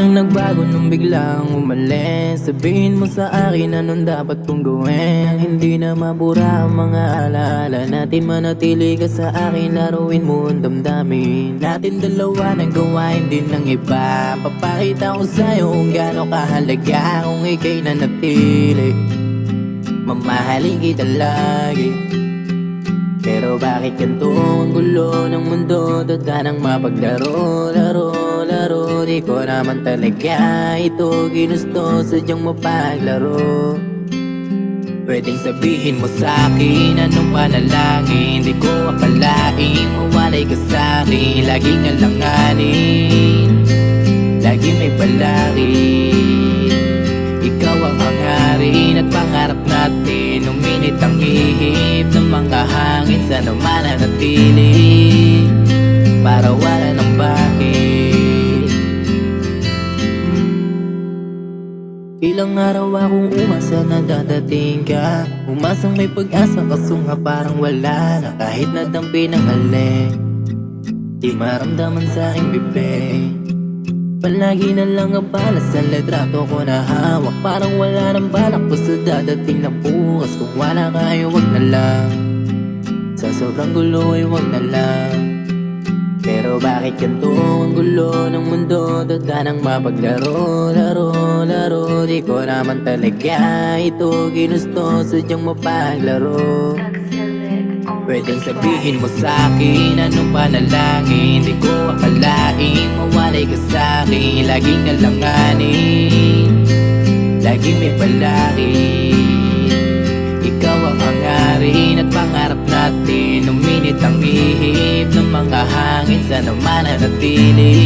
Anong nagbago nung biglang umalis? Sabihin mo sa akin anong dapat kong gawin. Hindi na mabura ang mga alaala natin. Manatili ka sa akin, laruin mo ang damdamin natin dalawa, nagawain din ng iba. Papakita ko sa'yo kung gaano kahalaga kung ika'y nanatili. Mamahalin kita lagi. Pero bakit ganito ang gulo ng mundo? Dadanang mapaglaro, laro. Di ko naman talaga ito ginusto, sadyang mapaglaro. Pwedeng sabihin mo sa'kin anong panalangin. Di ko akalaing mawalay ka sa'kin. Laging alanganin, lagi may palakit. Ikaw ang hangarin at pangarap natin. Uminit ang ihip ng mga hangin. Sana mananatili para wala ng bakit. Ilang araw akong umasa na dadating ka. Umasang may pag-asa kaso nga parang wala na. Kahit nadampi ng alin, di maramdaman sa aking bibig. Palagi na lang ang balas sa litrato ko na hawak. Parang wala nang balak pa sa dadating na bukas. Kung wala ka ay wag na lang, sa sobrang gulo ay wag na lang. Pero bakit ganito ang gulo ng mundo? Dadanang mapaglaro, laro. Di ko naman talaga ito ginusto, sadyang mapaglaro. Pwedeng sabihin mo sa'kin anong panalangin. Di ko akalaing mawalay ka sa'kin. Laging alanganin, laging may palakit. Ikaw ang hangarin at pangarap natin. Uminit ang ihip ng mga hangin. Sana mananatili